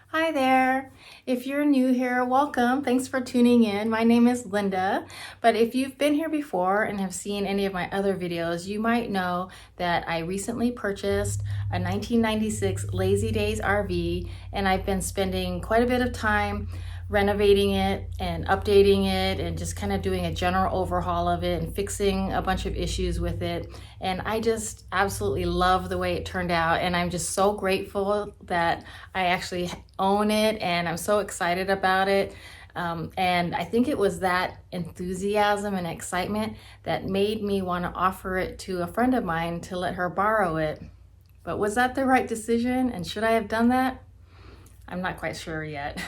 Hi there. If you're new here, welcome. Thanks for tuning in. My name is Linda, but if you've been here before and have seen any of my other videos, you might know that I recently purchased a 1996 Lazy Days RV, and I've been spending quite a bit of time renovating it and updating it and just kind of doing a general overhaul of it and fixing a bunch of issues with it. And I just absolutely love the way it turned out, and I'm just so grateful that I actually own it, and I'm so excited about it. And I think it was that enthusiasm and excitement that made me want to offer it to a friend of mine to let her borrow it. But was that the right decision? And should I have done that? I'm not quite sure yet.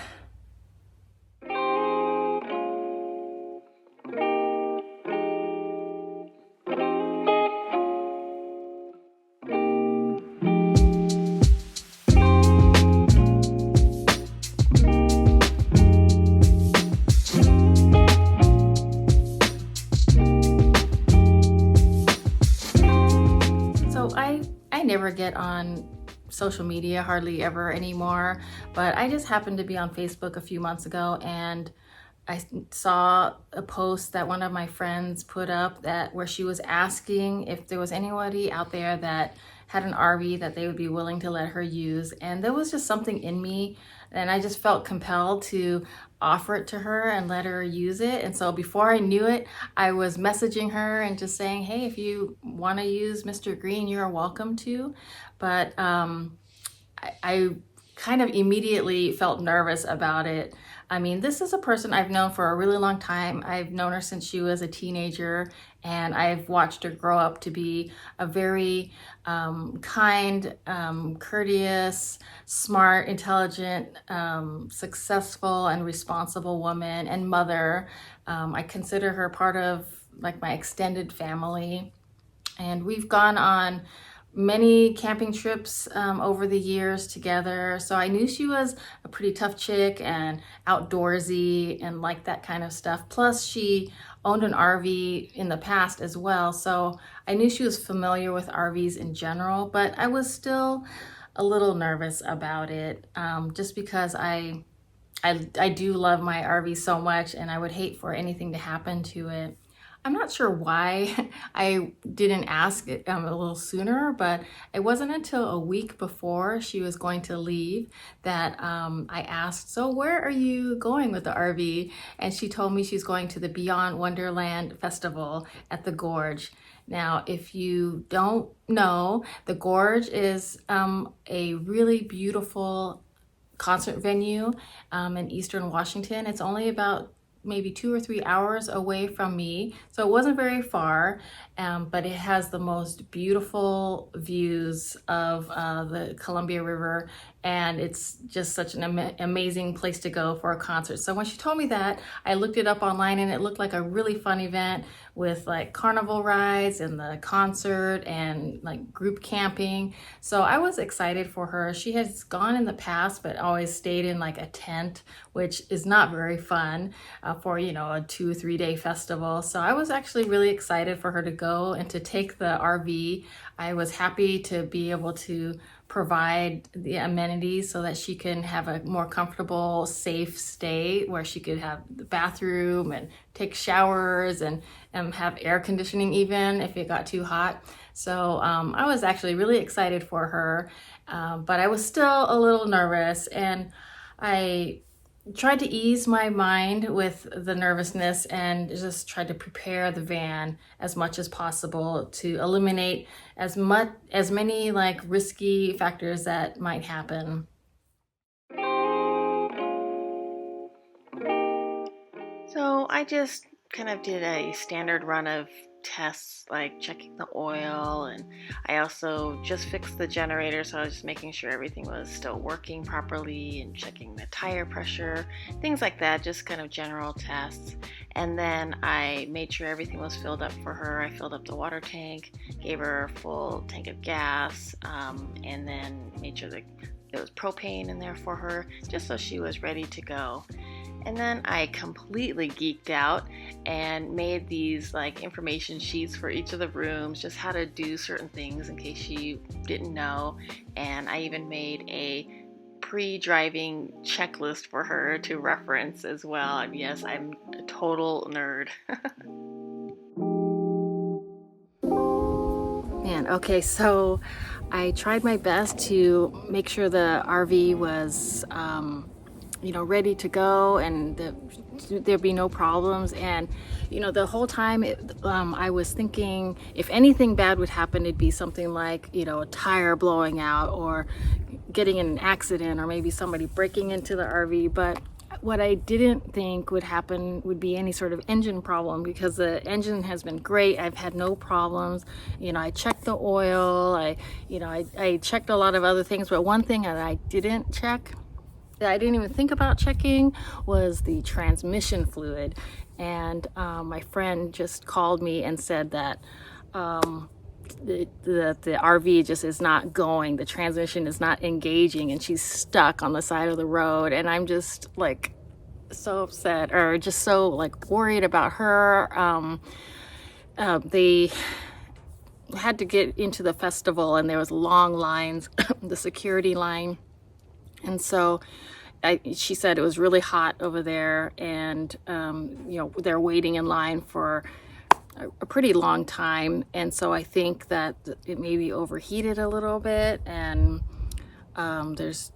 So I never get on social media hardly ever anymore, but I just happened to be on Facebook a few months ago, and I saw a post that one of my friends put up that where she was asking if there was anybody out there that had an RV that they would be willing to let her use. And there was just something in me, and I just felt compelled to offer it to her and let her use it. And so before I knew it, I was messaging her and just saying, hey, if you want to use Mr. Green, you're welcome to. But I kind of immediately felt nervous about it. I mean, this is a person I've known for a really long time. I've known her since she was a teenager, and I've watched her grow up to be a very kind, courteous, smart, intelligent, successful, and responsible woman and mother. I consider her part of like my extended family, and we've gone on many camping trips over the years together. So I knew she was a pretty tough chick and outdoorsy and liked that kind of stuff. Plus, she owned an RV in the past as well. So I knew she was familiar with RVs in general, but I was still a little nervous about it, just because I do love my RV so much, and I would hate for anything to happen to it. I'm not sure why I didn't ask it a little sooner, but it wasn't until a week before she was going to leave that I asked, so where are you going with the RV? And she told me she's going to the Beyond Wonderland Festival at the Gorge. Now, if you don't know, the Gorge is a really beautiful concert venue in Eastern Washington. It's only about maybe 2 or 3 hours away from me, so it wasn't very far, but it has the most beautiful views of the Columbia River, and it's just such an amazing place to go for a concert. So when she told me that, I looked it up online, and it looked like a really fun event with like carnival rides and the concert and like group camping. So I was excited for her. She has gone in the past, but always stayed in like a tent, which is not very fun for, you know, a 2 or 3 day festival. So I was actually really excited for her to go and to take the RV. I was happy to be able to provide the amenities so that she can have a more comfortable, safe stay where she could have the bathroom and take showers and have air conditioning even if it got too hot. So I was actually really excited for her, but I was still a little nervous, and I tried to ease my mind with the nervousness and just tried to prepare the van as much as possible to eliminate as many like risky factors that might happen. So I just kind of did a standard run of tests, like checking the oil, and I also just fixed the generator, so I was just making sure everything was still working properly and checking the tire pressure, things like that, just kind of general tests. And then I made sure everything was filled up for her. I filled up the water tank, gave her a full tank of gas, and then made sure that there was propane in there for her, just so she was ready to go. And then I completely geeked out and made these like information sheets for each of the rooms, just how to do certain things in case she didn't know. And I even made a pre-driving checklist for her to reference as well. And yes, I'm a total nerd. Man, okay, so I tried my best to make sure the RV was, ready to go and there'd be no problems. And, the whole time I was thinking if anything bad would happen, it'd be something like, a tire blowing out or getting in an accident or maybe somebody breaking into the RV. But what I didn't think would happen would be any sort of engine problem, because the engine has been great. I've had no problems. I checked the oil. I checked a lot of other things, but one thing that I didn't check, that I didn't even think about checking, was the transmission fluid. And my friend just called me and said that the RV just is not going, the transmission is not engaging, and she's stuck on the side of the road. And I'm just like so upset, or just so like worried about her. They had to get into the festival and there was long lines, the security line. And so she said it was really hot over there, and they're waiting in line for a pretty long time. And so I think that it maybe overheated a little bit, and there's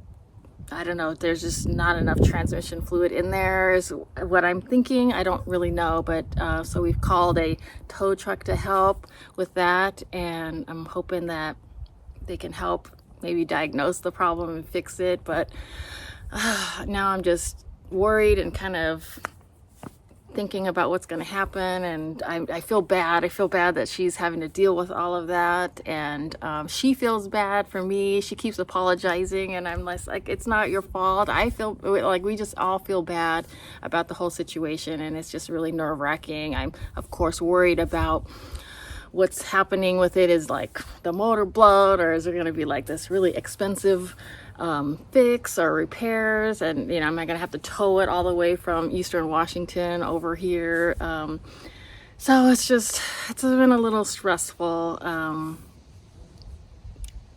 just not enough transmission fluid in there is what I'm thinking. I don't really know, but so we've called a tow truck to help with that, and I'm hoping that they can help maybe diagnose the problem and fix it. But now I'm just worried and kind of thinking about what's going to happen, and I feel bad. I feel bad that she's having to deal with all of that, and she feels bad for me. She keeps apologizing, and I'm like, it's not your fault. I feel like we just all feel bad about the whole situation, and it's just really nerve-wracking. I'm of course worried about what's happening with it. Is like the motor blown, or is there going to be like this really expensive fix or repairs, and am I gonna have to tow it all the way from Eastern Washington over here? So it's been a little stressful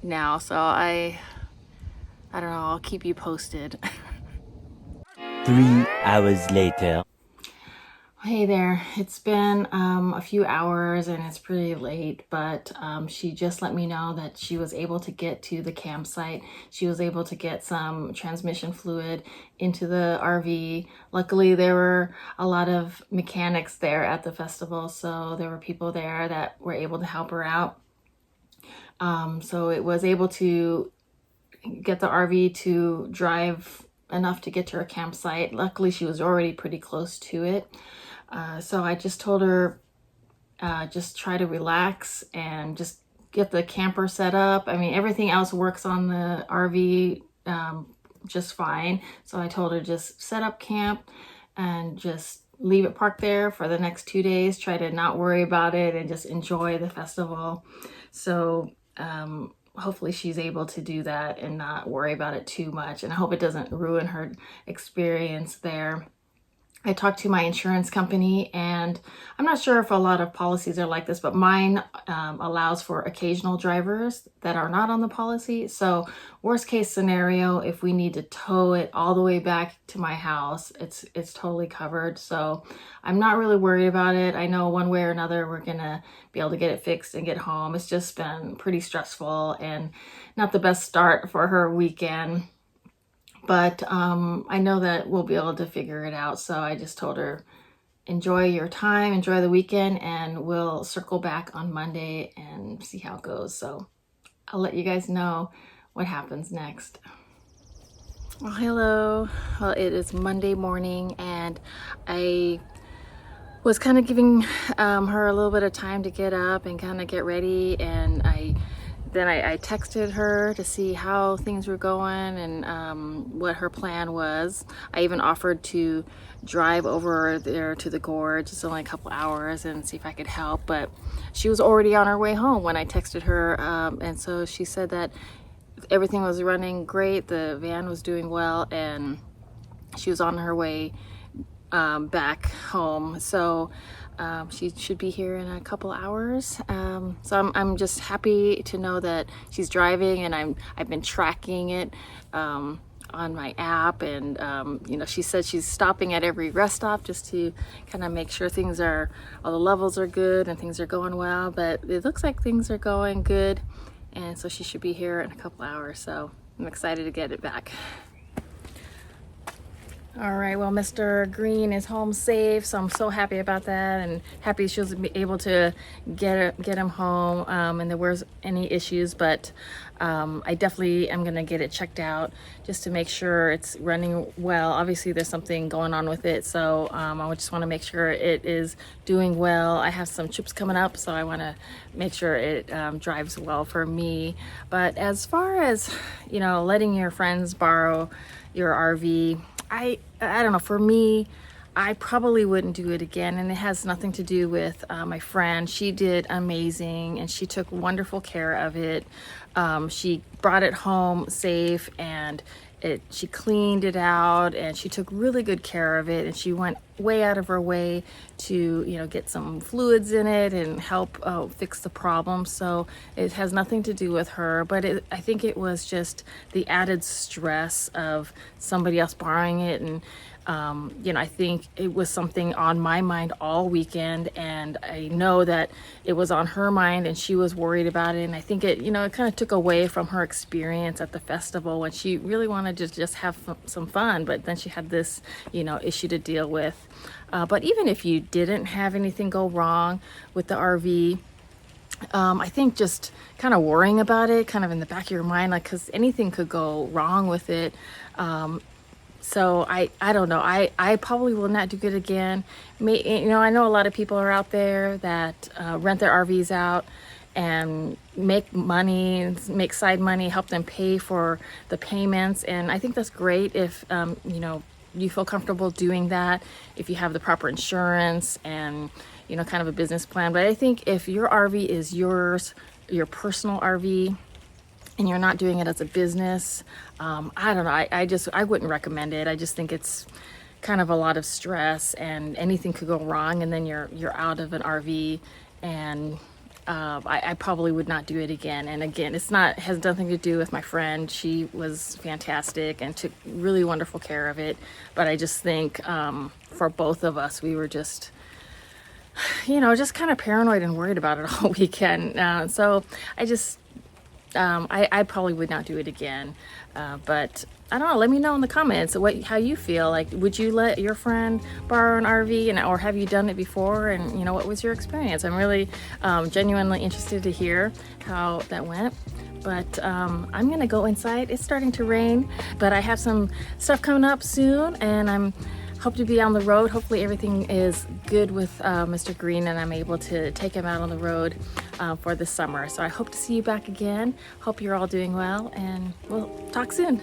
now. So I don't know, I'll keep you posted. 3 hours later. Hey there, it's been a few hours and it's pretty late, but she just let me know that she was able to get to the campsite. She was able to get some transmission fluid into the RV. Luckily, there were a lot of mechanics there at the festival, so there were people there that were able to help her out. So it was able to get the RV to drive enough to get to her campsite. Luckily, she was already pretty close to it. So I just told her, just try to relax and just get the camper set up. I mean, everything else works on the RV just fine. So I told her just set up camp and just leave it parked there for the next 2 days. Try to not worry about it and just enjoy the festival. So hopefully she's able to do that and not worry about it too much. And I hope it doesn't ruin her experience there. I talked to my insurance company, and I'm not sure if a lot of policies are like this, but mine allows for occasional drivers that are not on the policy. So worst case scenario, if we need to tow it all the way back to my house, it's totally covered. So I'm not really worried about it. I know one way or another we're gonna be able to get it fixed and get home. It's just been pretty stressful and not the best start for her weekend. But I know that we'll be able to figure it out. So I just told her, enjoy your time, enjoy the weekend, and we'll circle back on Monday and see how it goes. So I'll let you guys know what happens next. Well, hello. Well, it is Monday morning, and I was kind of giving her a little bit of time to get up and kind of get ready, and I texted her to see how things were going and what her plan was. I even offered to drive over there to the gorge. It's only a couple hours, and see if I could help. But she was already on her way home when I texted her, and so she said that everything was running great. The van was doing well, and she was on her way back home. So she should be here in a couple hours. So I'm just happy to know that she's driving, and I've been tracking it on my app, and you know, she said she's stopping at every rest stop just to kind of make sure all the levels are good and things are going well. But it looks like things are going good, and so she should be here in a couple hours, so I'm excited to get it back. All right, well, Mr. Green is home safe, so I'm so happy about that, and happy she was able to get him home, and there was any issues, but I definitely am gonna get it checked out just to make sure it's running well. Obviously, there's something going on with it, so I just want to make sure it is doing well. I have some trips coming up, so I want to make sure it drives well for me. But as far as, you know, letting your friends borrow your RV, I don't know, for me, I probably wouldn't do it again, and it has nothing to do with my friend. She did amazing, and she took wonderful care of it. She brought it home safe, and she cleaned it out, and she took really good care of it, and she went way out of her way to, you know, get some fluids in it and help fix the problem. So it has nothing to do with her, but I think it was just the added stress of somebody else borrowing it, and you know, I think it was something on my mind all weekend, and I know that it was on her mind, and she was worried about it. And I think it, you know, it kind of took away from her experience at the festival when she really wanted to just have some fun, but then she had this, you know, issue to deal with. But even if you didn't have anything go wrong with the RV, I think just kind of worrying about it, kind of in the back of your mind, like, because anything could go wrong with it. So I don't know. I probably will not do it again. You know, I know a lot of people are out there that rent their RVs out and make money, make side money, help them pay for the payments. And I think that's great if, you know, you feel comfortable doing that, if you have the proper insurance and, you know, kind of a business plan. But I think if your RV is yours, your personal RV, and you're not doing it as a business, I don't know, I wouldn't recommend it. I just think it's kind of a lot of stress, and anything could go wrong, and then you're out of an RV, and I probably would not do it again. And again, has nothing to do with my friend. She was fantastic and took really wonderful care of it. But I just think for both of us, we were just, you know, just kind of paranoid and worried about it all weekend. So I just, I probably would not do it again. But I don't know, let me know in the comments how you feel. Like, would you let your friend borrow an RV, or have you done it before? And, you know, what was your experience? I'm really genuinely interested to hear how that went. But I'm gonna go inside. It's starting to rain, but I have some stuff coming up soon, and hope to be on the road. Hopefully everything is good with Mr. Green, and I'm able to take him out on the road for the summer. So I hope to see you back again. Hope you're all doing well, and we'll talk soon.